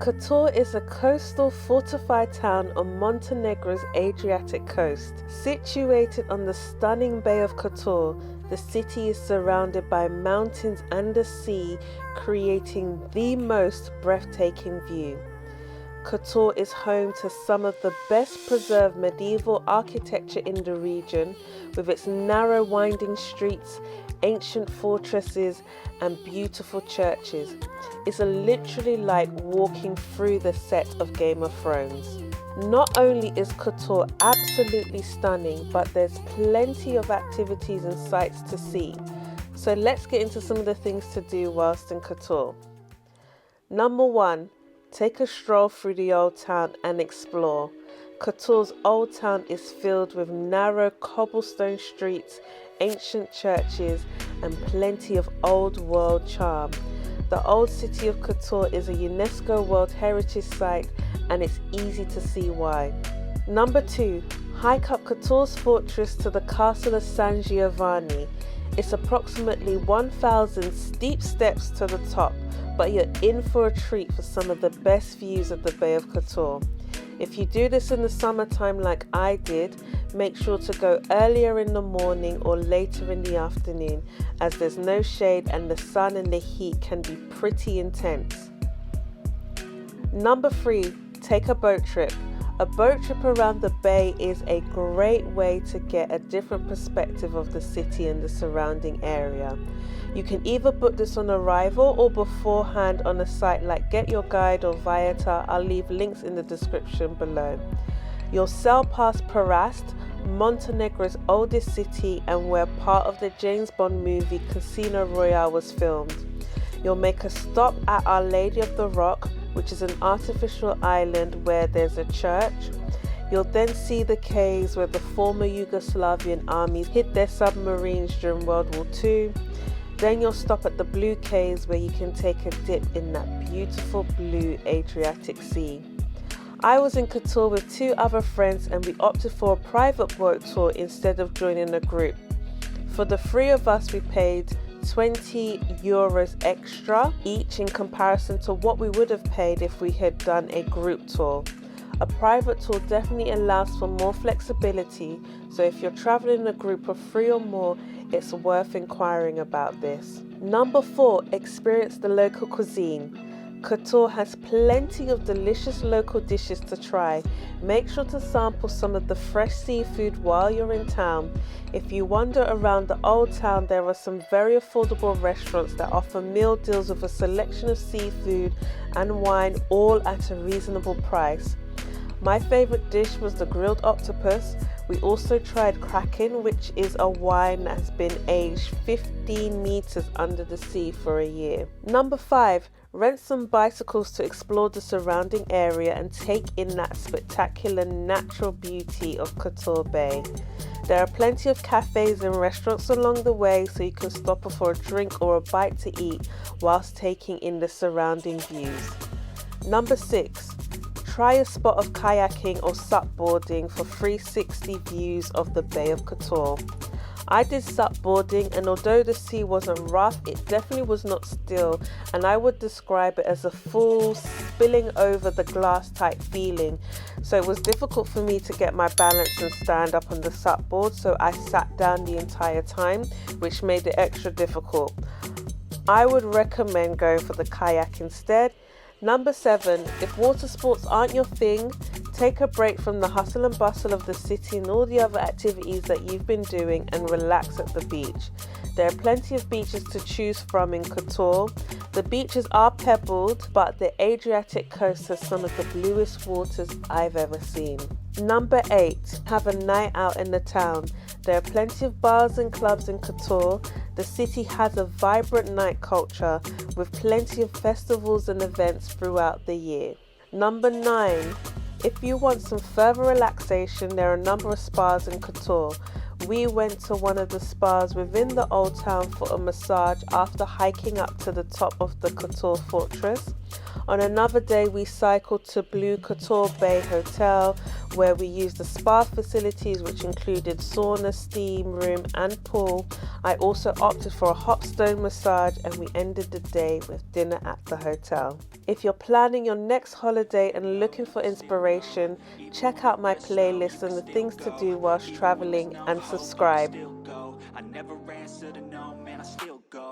Kotor is a coastal fortified town on Montenegro's Adriatic coast. Situated on the stunning Bay of Kotor, the city is surrounded by mountains and the sea, creating the most breathtaking view. Kotor is home to some of the best preserved medieval architecture in the region, with its narrow winding streets, ancient fortresses and beautiful churches. It's literally like walking through the set of Game of Thrones. Not only is Kotor absolutely stunning, but there's plenty of activities and sights to see. So let's get into some of the things to do whilst in Kotor. Number 1. Take a stroll through the Old Town and explore. Kotor's Old Town is filled with narrow cobblestone streets, ancient churches and plenty of old world charm. The old city of Kotor is a UNESCO World Heritage Site and it's easy to see why. Number 2. Hike up Kotor's fortress to the castle of San Giovanni. It's approximately 1,000 steep steps to the top, but you're in for a treat for some of the best views of the Bay of Kotor. If you do this in the summertime like I did, make sure to go earlier in the morning or later in the afternoon, as there's no shade and the sun and the heat can be pretty intense. Number 3. Take a boat trip. A boat trip around the bay is a great way to get a different perspective of the city and the surrounding area. You can either book this on arrival or beforehand on a site like Get Your Guide or Viator. I'll leave links in the description below. You'll sail past Perast, Montenegro's oldest city and where part of the James Bond movie Casino Royale was filmed. You'll make a stop at Our Lady of the Rock, which is an artificial island where there's a church. You'll then see the caves where the former Yugoslavian armies hid their submarines during World War II. Then you'll stop at the Blue Caves where you can take a dip in that beautiful blue Adriatic Sea. I was in Kotor with 2 other friends and we opted for a private boat tour instead of joining a group. For the 3 of us we paid €20 extra each in comparison to what we would have paid if we had done a group tour. A private tour definitely allows for more flexibility, so if you're traveling in a group of 3 or more, it's worth inquiring about this. Number 4. Experience the local cuisine. Kotor has plenty of delicious local dishes to try. Make sure to sample some of the fresh seafood while you're in town. If you wander around the Old Town, there are some very affordable restaurants that offer meal deals with a selection of seafood and wine, all at a reasonable price. My favourite dish was the grilled octopus. We also tried Kraken, which is a wine that has been aged 15 meters under the sea for a year. Number 5. Rent some bicycles to explore the surrounding area and take in that spectacular natural beauty of Kotor Bay. There are plenty of cafes and restaurants along the way, so you can stop for a drink or a bite to eat whilst taking in the surrounding views. Number 6. Try a spot of kayaking or supboarding for 360 views of the Bay of Kotor. I did supboarding, and although the sea wasn't rough, it definitely was not still, and I would describe it as a full spilling over the glass type feeling. So it was difficult for me to get my balance and stand up on the supboard, so I sat down the entire time, which made it extra difficult. I would recommend going for the kayak instead. Number 7. If water sports aren't your thing, take a break from the hustle and bustle of the city and all the other activities that you've been doing and relax at the beach. There are plenty of beaches to choose from in Kotor. The beaches are pebbled, but the Adriatic coast has some of the bluest waters I've ever seen. Number 8. Have a night out in the town. There are plenty of bars and clubs in Kotor. The city has a vibrant night culture with plenty of festivals and events throughout the year. Number 9. If you want some further relaxation, there are a number of spas in Kotor. We went to one of the spas within the Old Town for a massage after hiking up to the top of the Kotor fortress. On another day, we cycled to Blue Kotor Bay Hotel, where we used the spa facilities, which included sauna, steam room and pool. I also opted for a hot stone massage, and we ended the day with dinner at the hotel. If you're planning your next holiday and looking for inspiration, check out my playlist on the things to do whilst traveling and subscribe. I never answer to no, man, I still go.